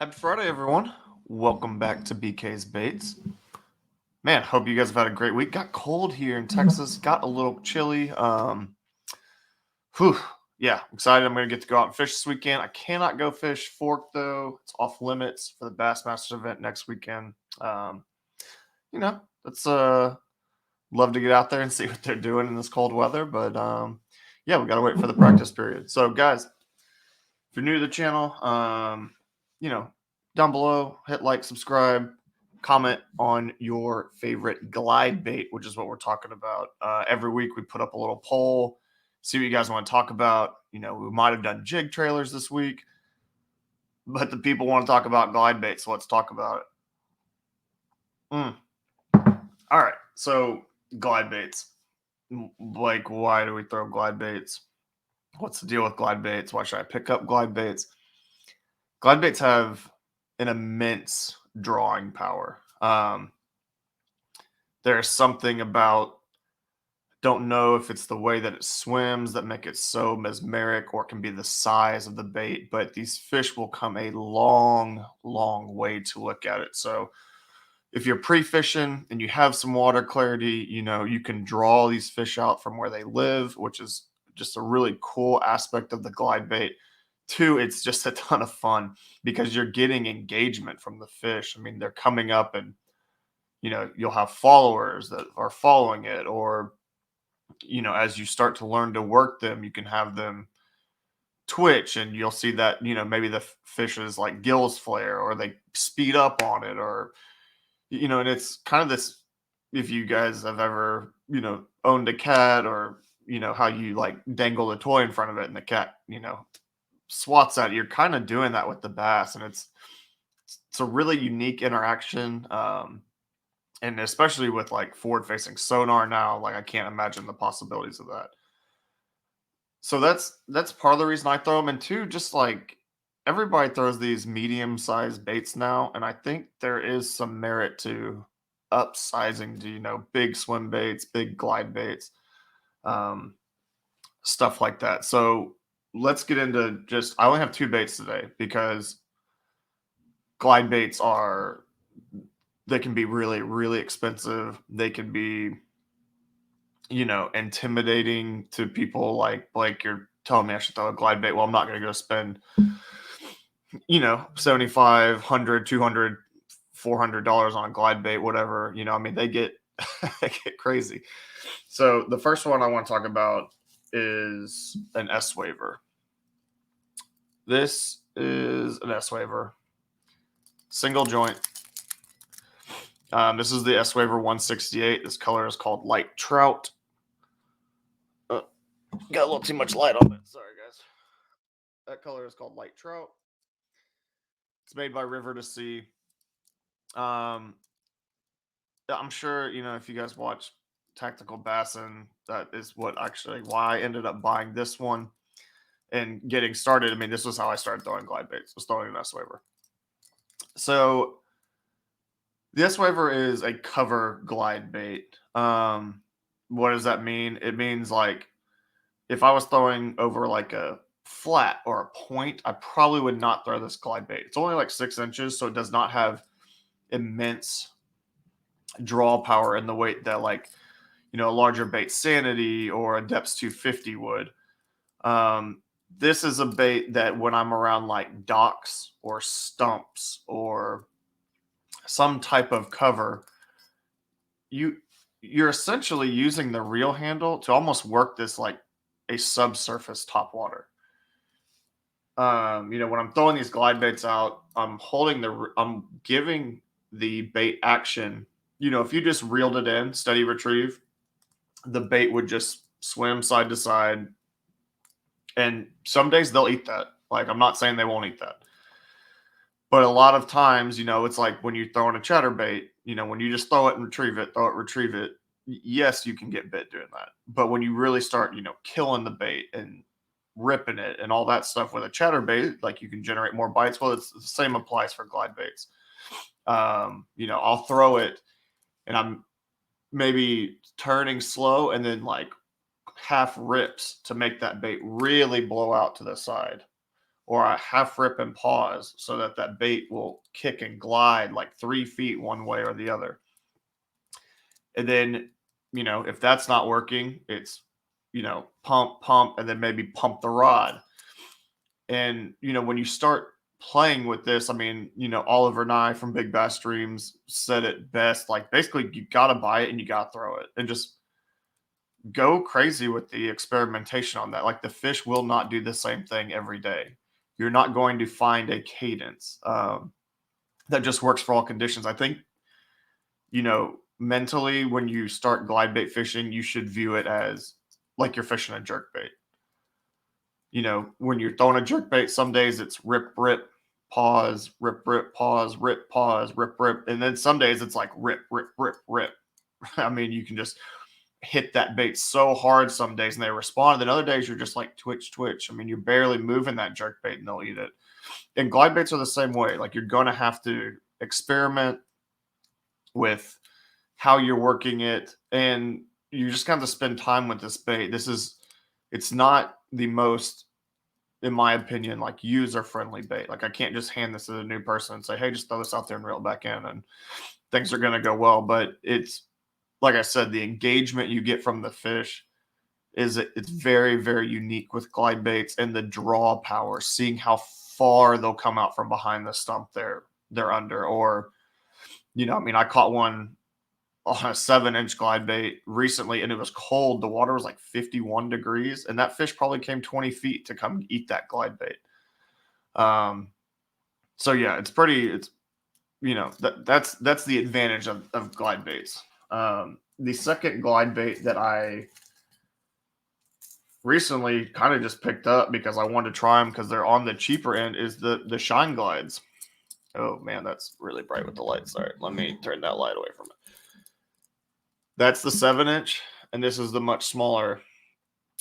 Happy Friday, everyone. Welcome back to BK's Baits. Man, hope you guys have had a great week. Got cold here in Texas, got a little chilly. Whew, yeah, excited. I'm going to get to go out and fish this weekend. I cannot go fish Fork, though. It's off limits for the Bassmasters event next weekend. That's love to get out there and see what they're doing in this cold weather. But yeah, we got to wait for the practice period. So, guys, if you're new to the channel, down below, hit like, subscribe, comment on your favorite glide bait, which is what we're talking about. Every week we put up a little poll, see what you guys want to talk about. We might have done jig trailers this week, but the people want to talk about glide bait, so let's talk about it. All right, so glide baits. Like, why do we throw glide baits? What's the deal with glide baits? Why should I pick up glide baits? Glide baits have an immense drawing power. There's something about, don't know if it's the way that it swims that make it so mesmeric, or it can be the size of the bait, but these fish will come a long, long way to look at it. So if you're pre-fishing and you have some water clarity, you can draw these fish out from where they live, which is just a really cool aspect of the glide bait. Two, it's just a ton of fun because you're getting engagement from the fish. I mean, they're coming up and, you'll have followers that are following it, or, as you start to learn to work them, you can have them twitch and you'll see that, maybe the fish's like gills flare or they speed up on it, or, and it's kind of this, if you guys have ever, owned a cat, or, how you like dangle the toy in front of it and the cat, swats at it, you're kind of doing that with the bass. And it's a really unique interaction. And especially with like forward facing sonar now, like I can't imagine the possibilities of that. So that's part of the reason I throw them. And two, just like everybody throws these medium sized baits now, and I think there is some merit to upsizing to, big swim baits, big glide baits, um, stuff like that. So let's get into, just I only have two baits today because glide baits are, they can be really, really expensive. They can be, intimidating to people. Like Blake, you're telling me I should throw a glide bait. Well, I'm not going to go spend, 7500 200 $400 on a glide bait, whatever. I mean, they get, they get crazy. So the first one I want to talk about is an S Waver. This is an S Waver, single joint. This is the S Waver 168. This color is called Light Trout. Got a little too much light on it. Sorry, guys. That color is called Light Trout. It's made by River to Sea. I'm sure, if you guys watch Tactical Bassin, that is what actually why I ended up buying this one and getting started. I mean, this was how I started throwing glide baits, was throwing an S Waver. So the S Waver is a cover glide bait. What does that mean? It means like if I was throwing over like a flat or a point, I probably would not throw this glide bait. It's only like 6 inches, so it does not have immense draw power in the weight that like, a larger bait Sanity or a Depths 250 would. This is a bait that when I'm around like docks or stumps or some type of cover, you're essentially using the reel handle to almost work this like a subsurface topwater. When I'm throwing these glide baits out, I'm giving the bait action. If you just reeled it in, steady retrieve, the bait would just swim side to side. And some days they'll eat that. Like, I'm not saying they won't eat that. But a lot of times, it's like when you're throwing a chatterbait, when you just throw it and retrieve it, throw it, retrieve it. Yes, you can get bit doing that. But when you really start, killing the bait and ripping it and all that stuff with a chatterbait, like you can generate more bites. Well, it's the same applies for glide baits. I'll throw it and I'm maybe turning slow and then like half rips to make that bait really blow out to the side. or a half rip and pause so that that bait will kick and glide like 3 feet one way or the other. And then, if that's not working, it's, pump, pump, and then maybe pump the rod. And, when you start playing with this, I mean, Oliver Nye from Big Bass Streams said it best. Like, basically, you got to buy it and you got to throw it and just go crazy with the experimentation on that. Like, the fish will not do the same thing every day. You're not going to find a cadence that just works for all conditions. I think, mentally, when you start glide bait fishing, you should view it as like you're fishing a jerk bait. When you're throwing a jerk bait, some days it's rip, rip, pause, rip, rip, pause, rip, pause, rip, rip. And then some days it's like rip, rip, rip, rip. I mean, you can just hit that bait so hard some days and they respond. And then other days you're just like twitch, twitch. I mean, you're barely moving that jerk bait and they'll eat it. And glide baits are the same way. Like, you're going to have to experiment with how you're working it. And you just kind of spend time with this bait. It's not the most, in my opinion, like, user-friendly bait. Like, I can't just hand this to a new person and say, hey, just throw this out there and reel it back in and things are going to go well. But it's, like I said, the engagement you get from the fish it's very, very unique with glide baits, and the draw power, seeing how far they'll come out from behind the stump they're under. Or, I mean, I caught one on a 7-inch glide bait recently and it was cold. The water was like 51 degrees and that fish probably came 20 feet to come eat that glide bait. So yeah, that's the advantage of glide baits. The second glide bait that I recently kind of just picked up because I wanted to try them because they're on the cheaper end is the Shine Glides. Oh man, that's really bright with the light. Sorry, let me turn that light away from it. That's the 7-inch, and this is the much smaller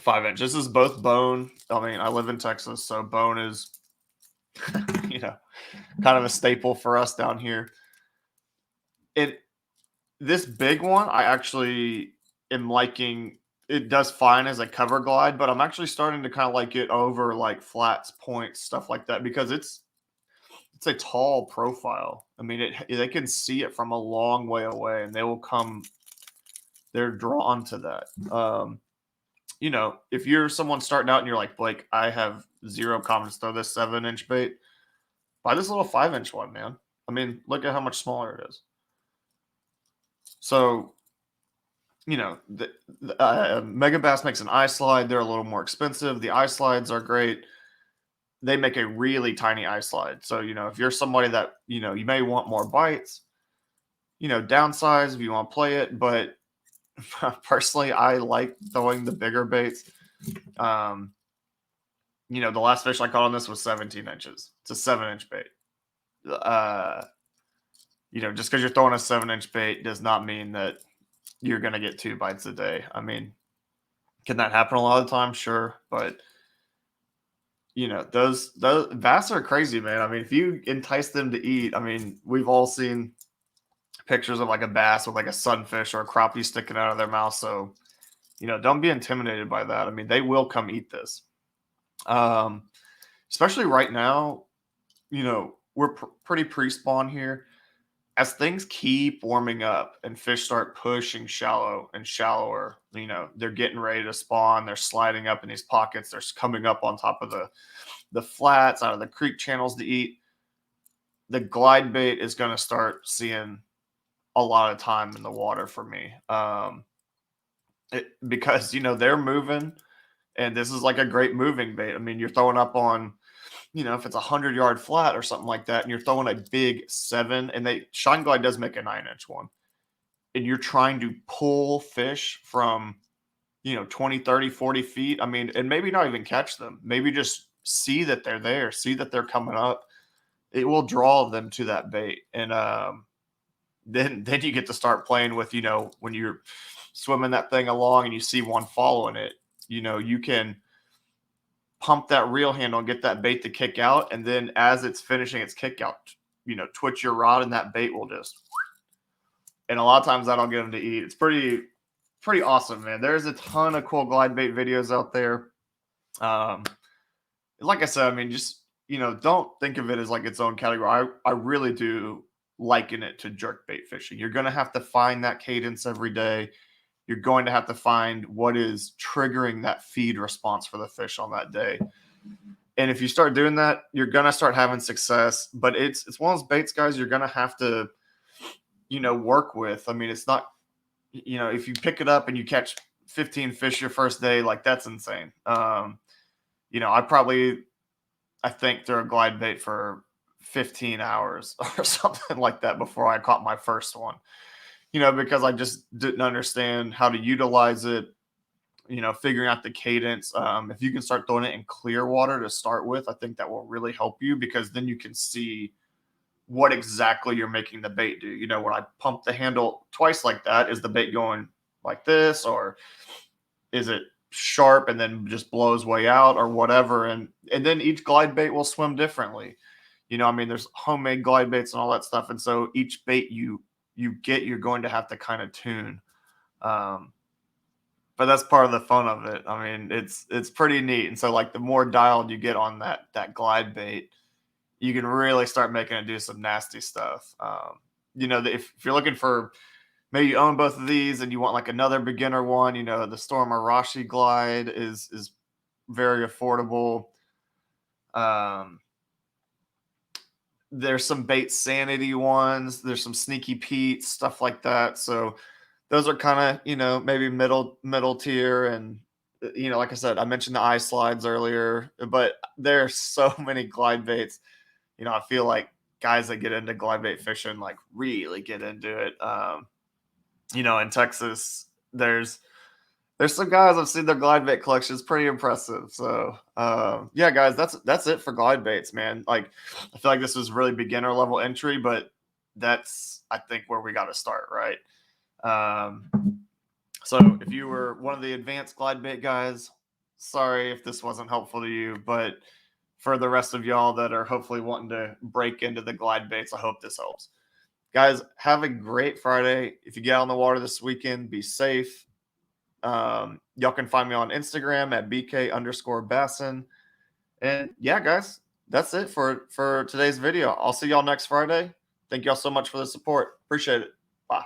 5-inch. This is both bone. I mean, I live in Texas, so bone is, kind of a staple for us down here. This big one, I actually am liking. It does fine as a cover glide, but I'm actually starting to kind of like it over like flats, points, stuff like that, because it's a tall profile. I mean, they can see it from a long way away, and they will come. They're drawn to that. If you're someone starting out and you're like, Blake, I have zero confidence to throw this 7-inch bait, buy this little 5-inch one, man. I mean, look at how much smaller it is. So, the Mega Bass makes an eye slide. They're a little more expensive. The eye slides are great. They make a really tiny eye slide. So, if you're somebody that, you may want more bites, downsize if you want to play it. But personally, I like throwing the bigger baits. The last fish I caught on this was 17 inches. It's a 7-inch bait. Just because you're throwing a 7-inch bait does not mean that you're going to get 2 bites a day. I mean, can that happen a lot of the time? Sure. But, those bass are crazy, man. I mean, if you entice them to eat, I mean, we've all seen pictures of like a bass with like a sunfish or a crappie sticking out of their mouth. So, don't be intimidated by that. I mean, they will come eat this. Especially right now, we're pretty pre-spawn here. As things keep warming up and fish start pushing shallow and shallower, they're getting ready to spawn. They're sliding up in these pockets. They're coming up on top of the flats out of the creek channels to eat. The glide bait is going to start seeing a lot of time in the water for me. Because, they're moving, and this is like a great moving bait. I mean, you're throwing up on, if it's 100-yard flat or something like that, and you're throwing a big 7, and Shine Glide does make a 9-inch one, and you're trying to pull fish from, 20, 30, 40 feet. I mean, and maybe not even catch them. Maybe just see that they're there, see that they're coming up. It will draw them to that bait. And then you get to start playing with, when you're swimming that thing along and you see one following it, you can pump that reel handle and get that bait to kick out. And then as it's finishing its kick out, twitch your rod and that bait will just, and a lot of times that'll get them to eat. It's pretty awesome, man. There's a ton of cool glide bait videos out there. Like I said, I mean, just don't think of it as like its own category. I really do liken it to jerkbait fishing. You're going to have to find that cadence every day. You're going to have to find what is triggering that feed response for the fish on that day. And if you start doing that, you're going to start having success. But it's one of those baits, guys, you're going to have to, work with. I mean, it's not, if you pick it up and you catch 15 fish your first day, like that's insane. I think through a glide bait for 15 hours or something like that before I caught my first one, because I just didn't understand how to utilize it, figuring out the cadence. If you can start throwing it in clear water to start with, I think that will really help you, because then you can see what exactly you're making the bait do. When I pump the handle twice like that, is the bait going like this, or is it sharp and then just blows way out, or whatever? And then each glide bait will swim differently. There's homemade glide baits and all that stuff, and so each bait you get, you're going to have to kind of tune. But that's part of the fun of it. I mean, it's pretty neat. And so, like, the more dialed you get on that glide bait, you can really start making it do some nasty stuff. If you're looking for, maybe you own both of these and you want like another beginner one, the Storm Arashi glide is very affordable. There's some Bait Sanity ones. There's some Sneaky Pete, stuff like that. So those are kind of, maybe middle tier. And, like I said, I mentioned the eye slides earlier, but there's so many glide baits. I feel like guys that get into glide bait fishing, like, really get into it. In Texas, there's some guys I've seen their glide bait collections, pretty impressive. So, yeah, guys, that's it for glide baits, man. Like, I feel like this was really beginner level entry, but that's, I think, where we got to start, right? So if you were one of the advanced glide bait guys, sorry if this wasn't helpful to you, but for the rest of y'all that are hopefully wanting to break into the glide baits, I hope this helps. Guys, have a great Friday. If you get out on the water this weekend, be safe. Y'all can find me on Instagram at BK_Bassin. And yeah, guys, that's it for today's video. I'll see y'all next Friday. Thank y'all so much for the support. Appreciate it. Bye.